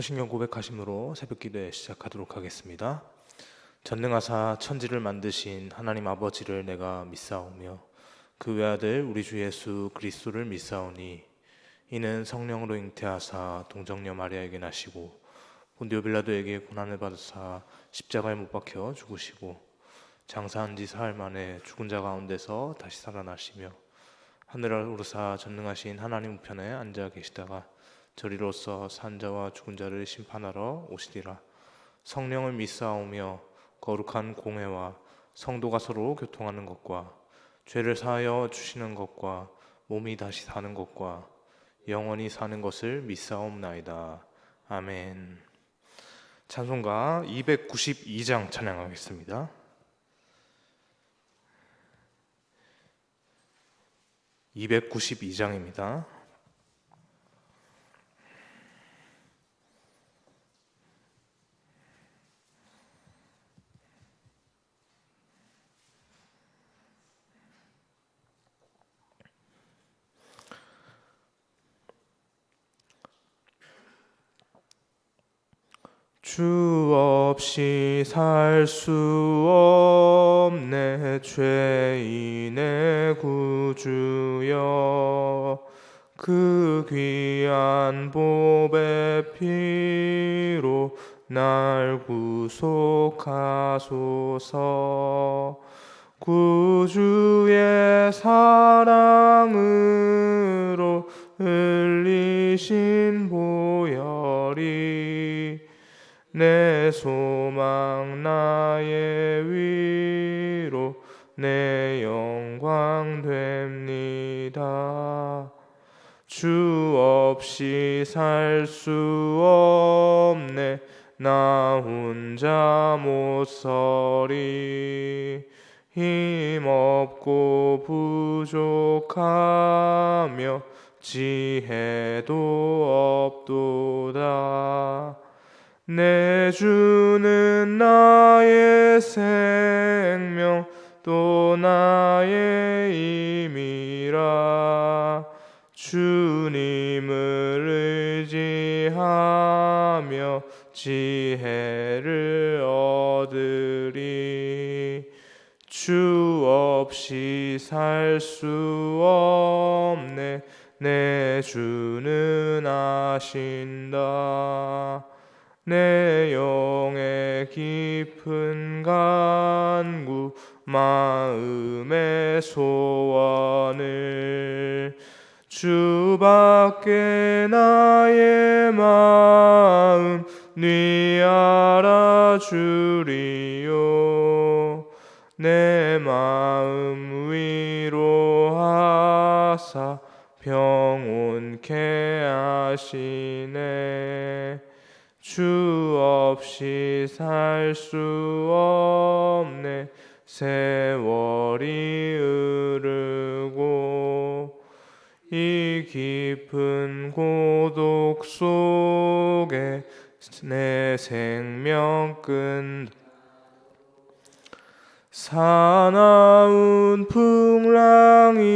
신경 고백하심으로 새벽기도에 시작하도록 하겠습니다. 전능하사 천지를 만드신 하나님 아버지를 내가 믿사오며 그 외아들 우리 주 예수 그리스도를 믿사오니 이는 성령으로 잉태하사 동정녀 마리아에게 나시고 본디오 빌라도에게 고난을 받으사 십자가에 못 박혀 죽으시고 장사한 지 사흘 만에 죽은 자 가운데서 다시 살아나시며 하늘을 오르사 전능하신 하나님 우편에 앉아 계시다가 저리로서 산자와 죽은 자를 심판하러 오시리라. 성령을 믿사오며 거룩한 공회와 성도가 서로 교통하는 것과 죄를 사하여 주시는 것과 몸이 다시 사는 것과 영원히 사는 것을 믿사옵나이다. 아멘. 찬송가 292장 찬양하겠습니다. 292장입니다. 주 없이 살 수 없네 죄인의 구주여 그 귀한 보배 피로 날 구속하소서 구주의 사랑으로 흘리신 보혈이 내 소망 나의 위로 내 영광 됩니다. 주 없이 살 수 없네 나 혼자 못 서리 힘없고 부족하며 지혜도 없도다. 내 주는 나의 생명 또 나의 힘이라 주님을 의지하며 지혜를 얻으리. 주 없이 살 수 없네 내 주는 아신다. 내 영의 깊은 간구 마음의 소원을 주밖에 나의 마음 네 알아주리요. 내 마음 위로하사 평온케 하시네. 주 없이 살 수 없네 세월이 흐르고 이 깊은 고독 속에 내 생명 끈 사나운 풍랑일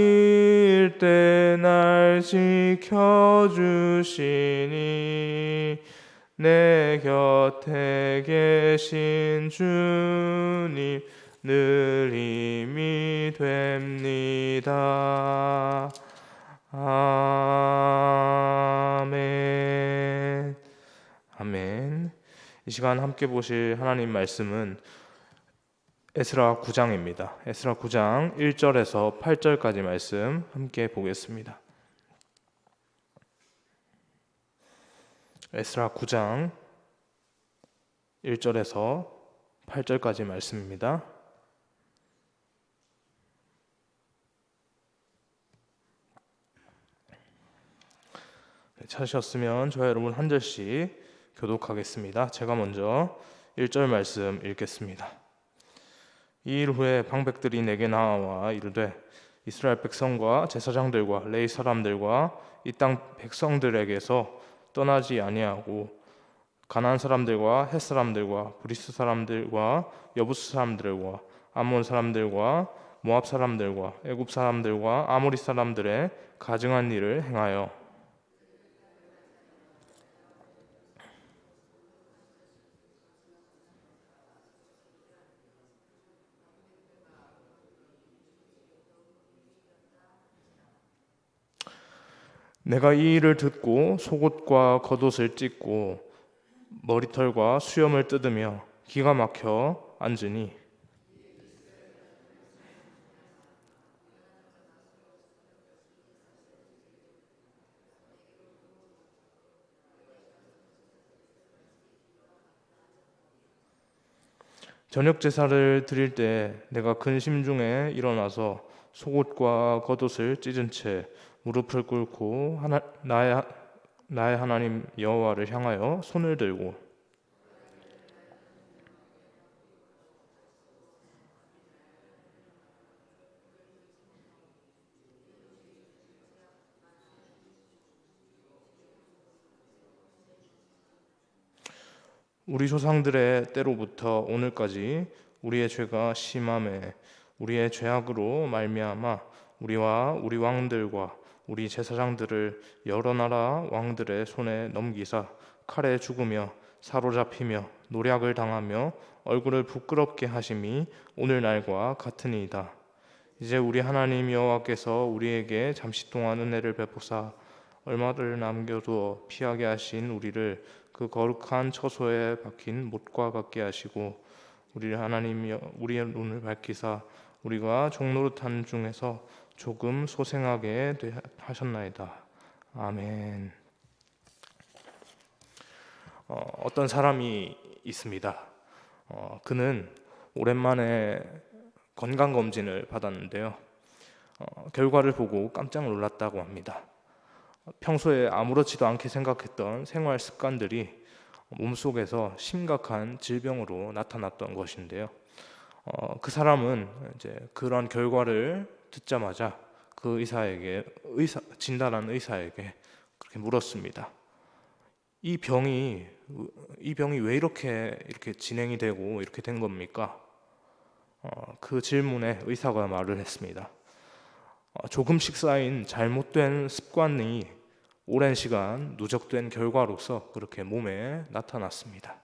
때 날 지켜주시니 내 곁에 계신 주님 늘 힘이 됩니다. 아멘. 아멘. 이 시간 함께 보실 하나님 말씀은 에스라 9장입니다. 에스라 9장 1절에서 8절까지 말씀 함께 보겠습니다. 에스라 9장 1절에서 8절까지 말씀입니다. 찾으셨으면 저와 여러분 한 절씩 교독하겠습니다. 제가 먼저 1절 말씀 읽겠습니다. 이 일 후에 방백들이 내게 나와 이르되 이스라엘 백성과 제사장들과 레위 사람들과 이 땅 백성들에게서 떠나지 아니하고 가나안 사람들과 헷 사람들과 브리스 사람들과 여부스 사람들과 암몬 사람들과 모압 사람들과 애굽 사람들과 아모리 사람들의 가증한 일을 행하여 내가 이 일을 듣고 속옷과 겉옷을 찢고 머리털과 수염을 뜯으며 기가 막혀 앉으니 저녁 제사를 드릴 때 내가 근심 중에 일어나서 속옷과 겉옷을 찢은 채 무릎을 꿇고 나의 하나님 여호와를 향하여 손을 들고 우리 조상들의 때로부터 오늘까지 우리의 죄가 심함에 우리의 죄악으로 말미암아 우리와 우리 왕들과 우리 제사장들을 여러 나라 왕들의 손에 넘기사 칼에 죽으며 사로잡히며 노략을 당하며 얼굴을 부끄럽게 하심이 오늘날과 같으니이다. 이제 우리 하나님 여호와께서 우리에게 잠시 동안 은혜를 베푸사 얼마를 남겨두어 피하게 하신 우리를 그 거룩한 처소에 박힌 못과 같게 하시고 우리 하나님 우리의 눈을 밝히사 우리가 종노릇한 중에서 조금 소생하게 하셨나이다. 아멘. 어떤 사람이 있습니다. 그는 오랜만에 건강검진을 받았는데요. 결과를 보고 깜짝 놀랐다고 합니다. 평소에 아무렇지도 않게 생각했던 생활 습관들이 몸속에서 심각한 질병으로 나타났던 것인데요. 그 사람은 이제 그런 결과를 듣자마자 그 진단한 의사에게 그렇게 물었습니다. 이 병이 왜 이렇게 진행이 되고 이렇게 된 겁니까? 그 질문에 의사가 말을 했습니다. 조금씩 쌓인 잘못된 습관이 오랜 시간 누적된 결과로서 그렇게 몸에 나타났습니다.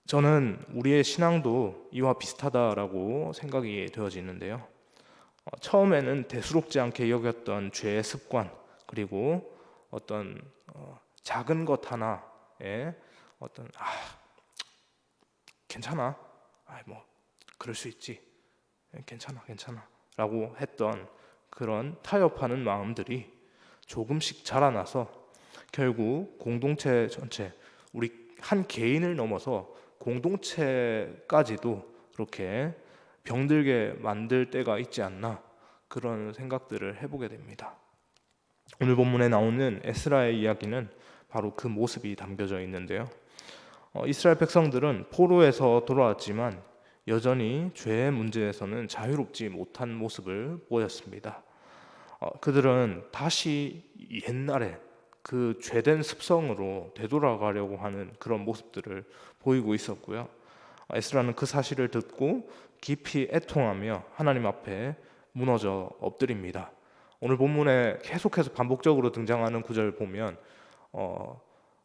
저는 우리의 신앙도 이와 비슷하다라고 생각이 되어지는데요. 처음에는 대수롭지 않게 여겼던 죄의 습관 그리고 어떤 작은 것 하나에 어떤 괜찮아, 뭐 그럴 수 있지, 괜찮아 라고 했던 그런 타협하는 마음들이 조금씩 자라나서 결국 공동체 전체, 우리 한 개인을 넘어서 공동체까지도 그렇게 병들게 만들 때가 있지 않나, 그런 생각들을 해보게 됩니다. 오늘 본문에 나오는 에스라의 이야기는 바로 그 모습이 담겨져 있는데요. 이스라엘 백성들은 포로에서 돌아왔지만 여전히 죄의 문제에서는 자유롭지 못한 모습을 보였습니다. 그들은 다시 옛날에 그 죄된 습성으로 되돌아가려고 하는 그런 모습들을 보이고 있었고요. 에스라는 그 사실을 듣고 깊이 애통하며 하나님 앞에 무너져 엎드립니다. 오늘 본문에 계속해서 반복적으로 등장하는 구절을 보면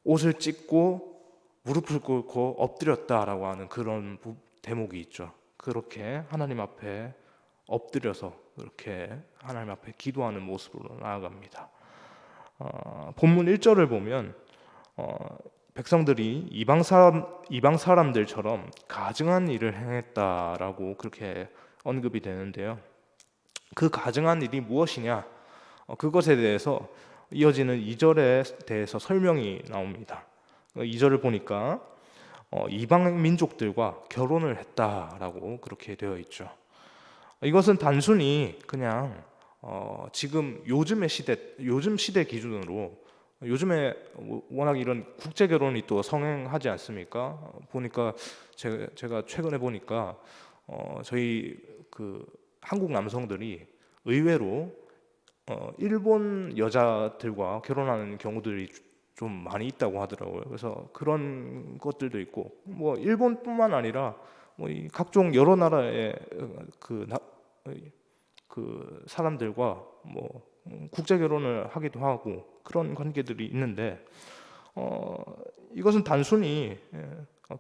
옷을 찢고 무릎을 꿇고 엎드렸다라고 하는 그런 대목이 있죠. 그렇게 하나님 앞에 엎드려서 그렇게 하나님 앞에 기도하는 모습으로 나아갑니다. 본문 1절을 보면 백성들이 이방 사람들처럼 가증한 일을 행했다라고 그렇게 언급이 되는데요. 그 가증한 일이 무엇이냐? 그것에 대해서 이어지는 2절에 대해서 설명이 나옵니다. 2절을 보니까 이방 민족들과 결혼을 했다라고 그렇게 되어 있죠. 이것은 단순히 그냥 지금 요즘 시대 기준으로, 요즘에 워낙 이런 국제 결혼이 또 성행하지 않습니까? 보니까 제가 최근에 보니까 저희 그 한국 남성들이 의외로 일본 여자들과 결혼하는 경우들이 좀 많이 있다고 하더라고요. 그래서 그런 것들도 있고, 뭐 일본뿐만 아니라 뭐 이 각종 여러 나라의 그 사람들과 뭐 국제 결혼을 하기도 하고 그런 관계들이 있는데, 이것은 단순히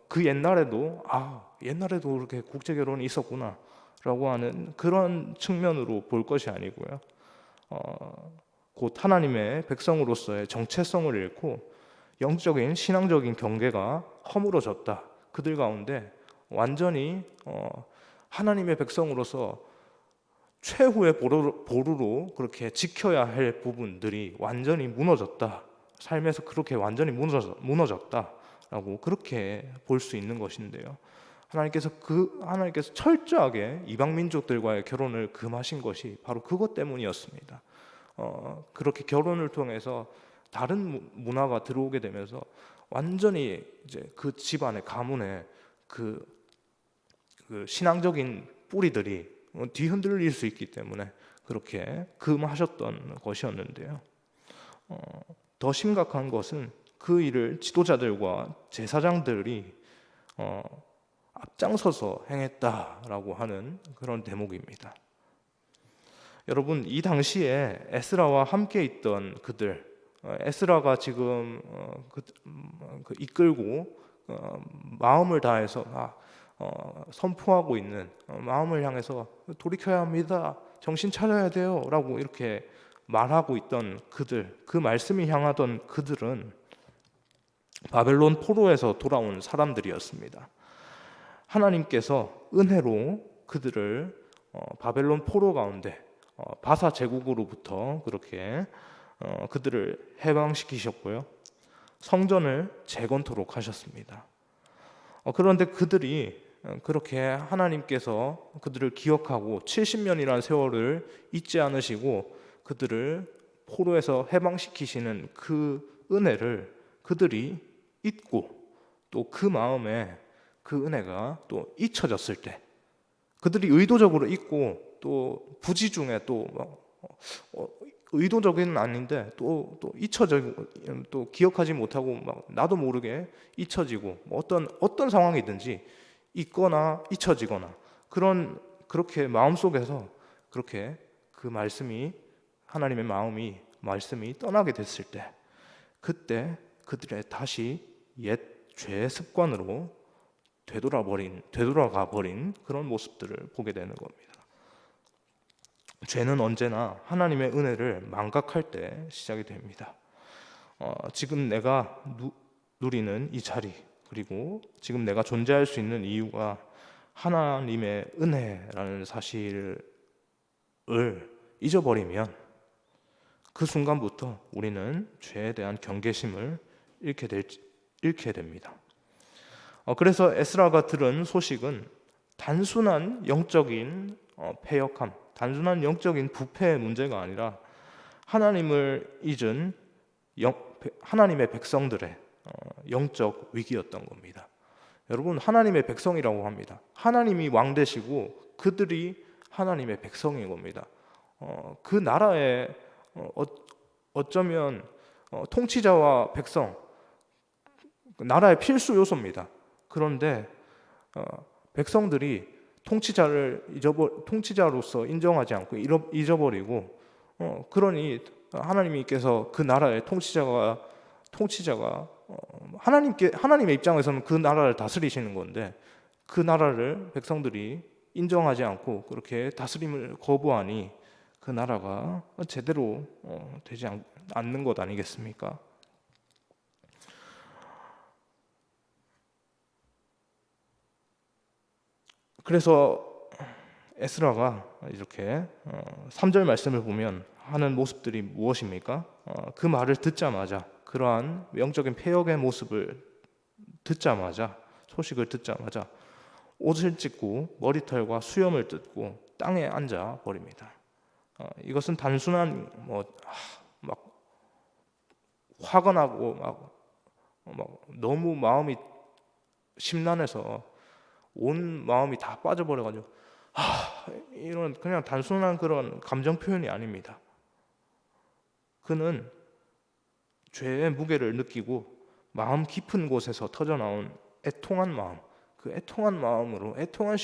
그 옛날에도 그렇게 국제 결혼이 있었구나라고 하는 그런 측면으로 볼 것이 아니고요. 곧 하나님의 백성으로서의 정체성을 잃고 영적인 신앙적인 경계가 허물어졌다. 그들 가운데 완전히 하나님의 백성으로서 최후의 보루로 그렇게 지켜야 할 부분들이 완전히 무너졌다. 삶에서 그렇게 완전히 무너졌다라고 그렇게 볼 수 있는 것인데요. 하나님께서 철저하게 이방 민족들과의 결혼을 금하신 것이 바로 그것 때문이었습니다. 그렇게 결혼을 통해서 다른 문화가 들어오게 되면서 완전히 이제 그 집안의 가문의 그 신앙적인 뿌리들이 뒤흔들릴 수 있기 때문에 그렇게 금하셨던 것이었는데요. 더 심각한 것은 그 일을 지도자들과 제사장들이 앞장서서 행했다라고 하는 그런 대목입니다. 여러분, 이 당시에 에스라와 함께 있던 그들, 에스라가 지금 이끌고 마음을 다해서 선포하고 있는 마음을 향해서 돌이켜야 합니다. 정신 차려야 돼요. 라고 이렇게 말하고 있던 그들, 그 말씀이 향하던 그들은 바벨론 포로에서 돌아온 사람들이었습니다. 하나님께서 은혜로 그들을 바벨론 포로 가운데 바사 제국으로부터 그렇게 그들을 해방시키셨고요. 성전을 재건토록 하셨습니다. 그런데 그들이 그렇게 하나님께서 그들을 기억하고 70년이라는 세월을 잊지 않으시고 그들을 포로에서 해방시키시는 그 은혜를 그들이 잊고 또 그 마음에 그 은혜가 또 잊혀졌을 때 그들이 의도적으로 잊고 또 부지 중에 또 의도적인 아닌데 또 잊혀지고 또 기억하지 못하고 막 나도 모르게 잊혀지고 어떤 상황이든지 잊거나 잊혀지거나 그렇게 마음속에서 그렇게 그 말씀이 하나님의 말씀이 떠나게 됐을 때 그때 그들의 다시 옛 죄의 습관으로 되돌아가 버린 그런 모습들을 보게 되는 겁니다. 죄는 언제나 하나님의 은혜를 망각할 때 시작이 됩니다. 지금 내가 누리는 이 자리 그리고 지금 내가 존재할 수 있는 이유가 하나님의 은혜라는 사실을 잊어버리면 그 순간부터 우리는 죄에 대한 경계심을 잃게 됩니다. 그래서 에스라가 들은 소식은 단순한 영적인 패역함, 단순한 영적인 부패의 문제가 아니라 하나님을 잊은 하나님의 백성들의 영적 위기였던 겁니다. 여러분, 하나님의 백성이라고 합니다. 하나님이 왕 되시고 그들이 하나님의 백성인 겁니다. 그 나라의 어쩌면 통치자와 백성, 나라의 필수 요소입니다. 그런데 백성들이 통치자로서 인정하지 않고 잊어버리고 그러니 하나님께서 그 나라의 통치자가 하나님의 입장에서는 그 나라를 다스리시는 건데 그 나라를 백성들이 인정하지 않고 그렇게 다스림을 거부하니 그 나라가 제대로 되지 않는 것 아니겠습니까? 그래서 에스라가 이렇게 3절 말씀을 보면 하는 모습들이 무엇입니까? 그 말을 듣자마자 그러한 영적인 패역의 모습을 소식을 듣자마자 옷을 찢고 머리털과 수염을 뜯고 땅에 앉아 버립니다. 이것은 단순한 막 화가 나고 막 너무 마음이 심란해서 온 마음이 다 빠져버려가지고 이런 그냥 단순한 그런 감정 표현이 아닙니다. 그는 죄의 무게를 느끼고 마음 깊은 곳에서 터져나온 애통한 마음, 그 애통한 마음으로 애통한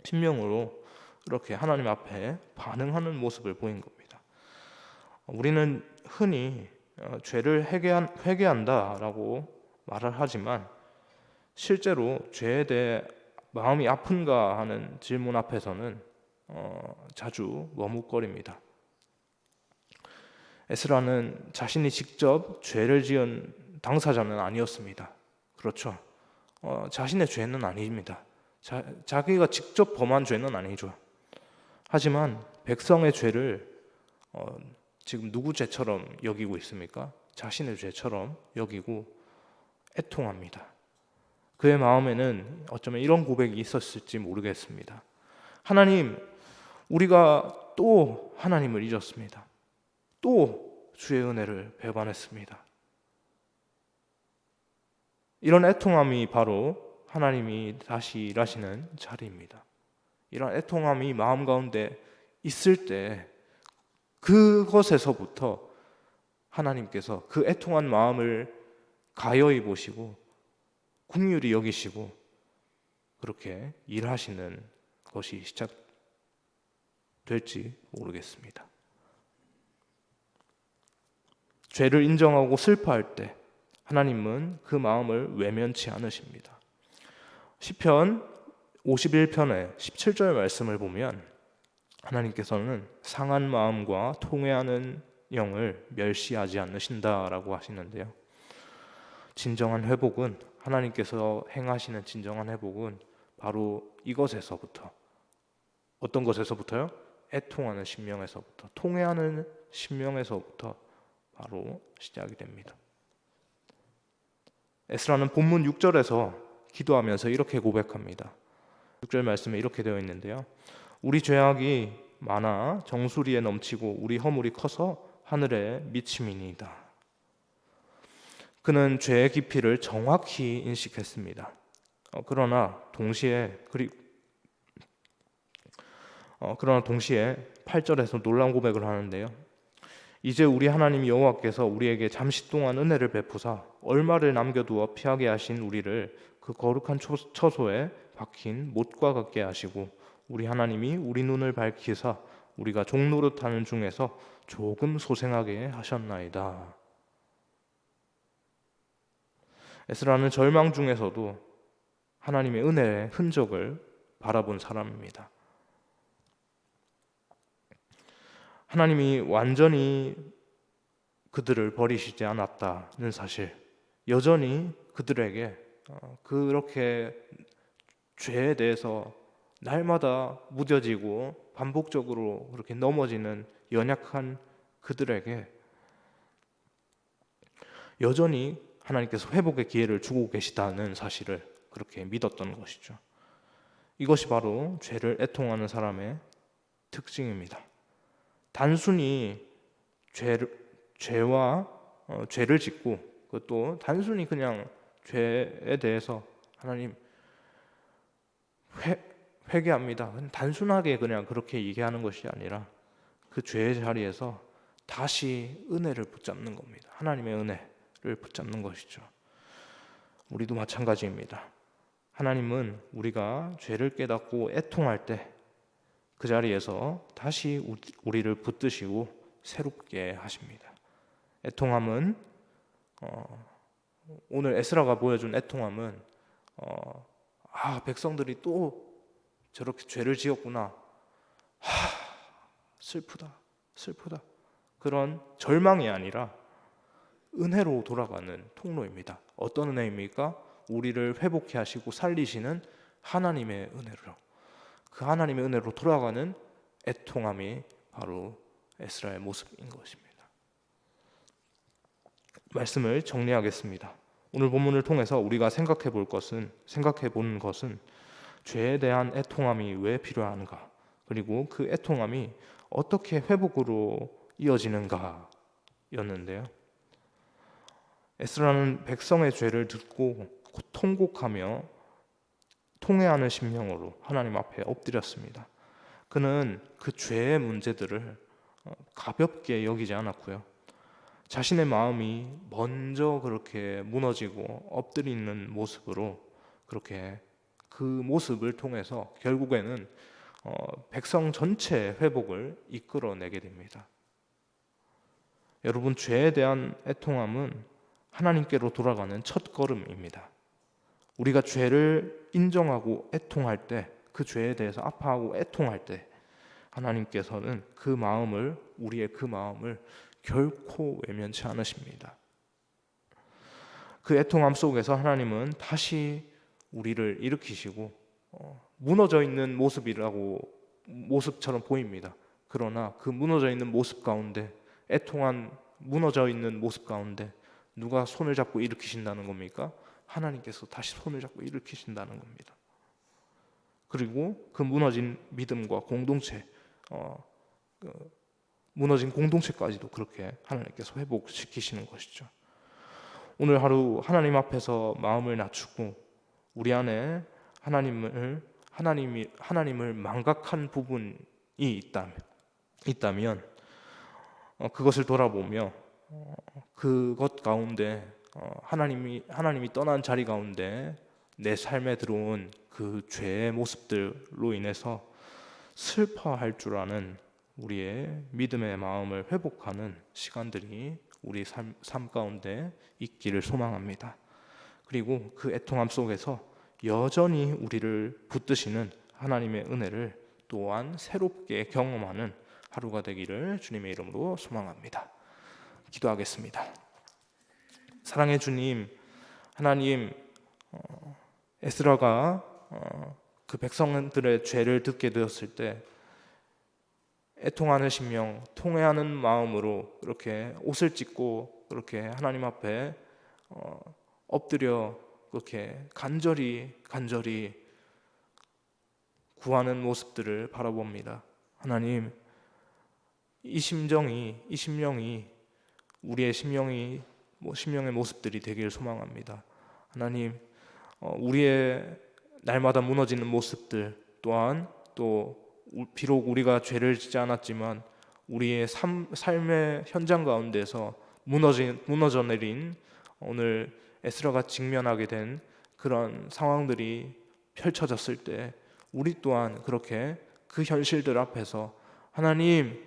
심령으로 이렇게 하나님 앞에 반응하는 모습을 보인 겁니다. 우리는 흔히 죄를 회개한다라고 말을 하지만 실제로 죄에 대해 마음이 아픈가 하는 질문 앞에서는 자주 머뭇거립니다. 에스라는 자신이 직접 죄를 지은 당사자는 아니었습니다. 그렇죠. 자신의 죄는 아닙니다. 자기가 직접 범한 죄는 아니죠. 하지만 백성의 죄를 지금 누구 죄처럼 여기고 있습니까? 자신의 죄처럼 여기고 애통합니다. 그의 마음에는 어쩌면 이런 고백이 있었을지 모르겠습니다. 하나님, 우리가 또 하나님을 잊었습니다. 또 주의 은혜를 배반했습니다. 이런 애통함이 바로 하나님이 다시 일하시는 자리입니다. 이런 애통함이 마음 가운데 있을 때 그것에서부터 하나님께서 그 애통한 마음을 가여이 보시고 긍휼히 여기시고 그렇게 일하시는 것이 시작될지 모르겠습니다. 죄를 인정하고 슬퍼할 때 하나님은 그 마음을 외면치 않으십니다. 시편 51편의 17절 말씀을 보면 하나님께서는 상한 마음과 통회하는 영을 멸시하지 않으신다라고 하시는데요. 진정한 회복은, 하나님께서 행하시는 진정한 회복은 바로 이것에서부터, 어떤 것에서부터요? 애통하는 심령에서부터, 통회하는 심령에서부터 바로 시작이 됩니다. 에스라는 본문 6절에서 기도하면서 이렇게 고백합니다. 6절 말씀에 이렇게 되어 있는데요. 우리 죄악이 많아 정수리에 넘치고 우리 허물이 커서 하늘에 미침이니이다. 그는 죄의 깊이를 정확히 인식했습니다. 그러나 동시에 8절에서 놀라운 고백을 하는데요. 이제 우리 하나님 여호와께서 우리에게 잠시 동안 은혜를 베푸사 얼마를 남겨두어 피하게 하신 우리를 그 거룩한 처소에 박힌 못과 같게 하시고 우리 하나님이 우리 눈을 밝히사 우리가 종노릇하는 중에서 조금 소생하게 하셨나이다. 에스라는 절망 중에서도 하나님의 은혜의 흔적을 바라본 사람입니다. 하나님이 완전히 그들을 버리시지 않았다는 사실, 여전히 그들에게 그렇게 죄에 대해서 날마다 무뎌지고 반복적으로 그렇게 넘어지는 연약한 그들에게 여전히 하나님께서 회복의 기회를 주고 계시다는 사실을 그렇게 믿었던 것이죠. 이것이 바로 죄를 애통하는 사람의 특징입니다. 단순히 죄를 짓고 그것도 단순히 그냥 죄에 대해서 하나님 회개합니다. 단순하게 그냥 그렇게 얘기하는 것이 아니라 그 죄의 자리에서 다시 은혜를 붙잡는 겁니다. 하나님의 은혜를 붙잡는 것이죠. 우리도 마찬가지입니다. 하나님은 우리가 죄를 깨닫고 애통할 때 그 자리에서 다시 우리를 붙드시고 새롭게 하십니다. 애통함은 오늘 에스라가 보여준 애통함은 백성들이 또 저렇게 죄를 지었구나, 슬프다 그런 절망이 아니라 은혜로 돌아가는 통로입니다. 어떤 은혜입니까? 우리를 회복해 하시고 살리시는 하나님의 은혜로, 그 하나님의 은혜로 돌아가는 애통함이 바로 에스라의 모습인 것입니다. 말씀을 정리하겠습니다. 오늘 본문을 통해서 우리가 생각해 보는 것은 죄에 대한 애통함이 왜 필요한가, 그리고 그 애통함이 어떻게 회복으로 이어지는가 였는데요. 에스라는 백성의 죄를 듣고 통곡하며 통회하는 심령으로 하나님 앞에 엎드렸습니다. 그는 그 죄의 문제들을 가볍게 여기지 않았고요. 자신의 마음이 먼저 그렇게 무너지고 엎드리는 모습으로 그렇게 그 모습을 통해서 결국에는 백성 전체의 회복을 이끌어내게 됩니다. 여러분, 죄에 대한 애통함은 하나님께로 돌아가는 첫 걸음입니다. 우리가 죄를 인정하고 애통할 때, 그 죄에 대해서 아파하고 애통할 때 하나님께서는 우리의 그 마음을 결코 외면치 않으십니다. 그 애통함 속에서 하나님은 다시 우리를 일으키시고 무너져 있는 모습처럼 보입니다. 그러나 그 무너져 있는 모습 가운데, 애통한 무너져 있는 모습 가운데 누가 손을 잡고 일으키신다는 겁니까? 하나님께서 다시 손을 잡고 일으키신다는 겁니다. 그리고 그 무너진 믿음과 공동체, 무너진 공동체까지도 그렇게 하나님께서 회복시키시는 것이죠. 오늘 하루 하나님 앞에서 마음을 낮추고 우리 안에 하나님을 망각한 부분이 있다면 그것을 돌아보며 그것 가운데 하나님이 떠난 자리 가운데 내 삶에 들어온 그 죄의 모습들로 인해서 슬퍼할 줄 아는 우리의 믿음의 마음을 회복하는 시간들이 우리 삶 가운데 있기를 소망합니다. 그리고 그 애통함 속에서 여전히 우리를 붙드시는 하나님의 은혜를 또한 새롭게 경험하는 하루가 되기를 주님의 이름으로 소망합니다. 기도하겠습니다. 사랑의 주님, 하나님, 에스라가 그 백성들의 죄를 듣게 되었을 때 애통하는 심령, 통회하는 마음으로 이렇게 옷을 찢고 그렇게 하나님 앞에 엎드려 그렇게 간절히 구하는 모습들을 바라봅니다. 하나님, 이 심령이 우리의 심령의 모습들이 되길 소망합니다. 하나님, 우리의 날마다 무너지는 모습들 또한 또 비록 우리가 죄를 짓지 않았지만 우리의 삶의 현장 가운데서 무너져 내린 오늘 에스라가 직면하게 된 그런 상황들이 펼쳐졌을 때 우리 또한 그렇게 그 현실들 앞에서 하나님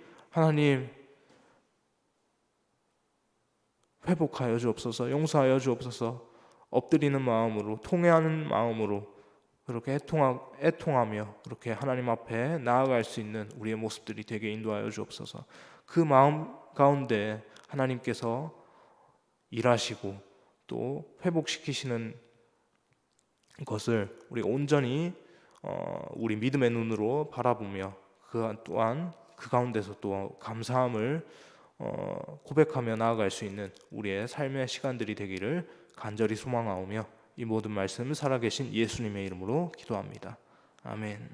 회복하여 주옵소서, 용서하여 주옵소서, 엎드리는 마음으로, 통회하는 마음으로 그렇게 애통하며 그렇게 하나님 앞에 나아갈 수 있는 우리의 모습들이 되게 인도하여 주옵소서. 그 마음 가운데 하나님께서 일하시고 또 회복시키시는 것을 우리 온전히 우리 믿음의 눈으로 바라보며 그 또한 그 가운데서 또 감사함을 고백하며 나아갈 수 있는 우리의 삶의 시간들이 되기를 간절히 소망하오며 이 모든 말씀을 살아계신 예수님의 이름으로 기도합니다. 아멘.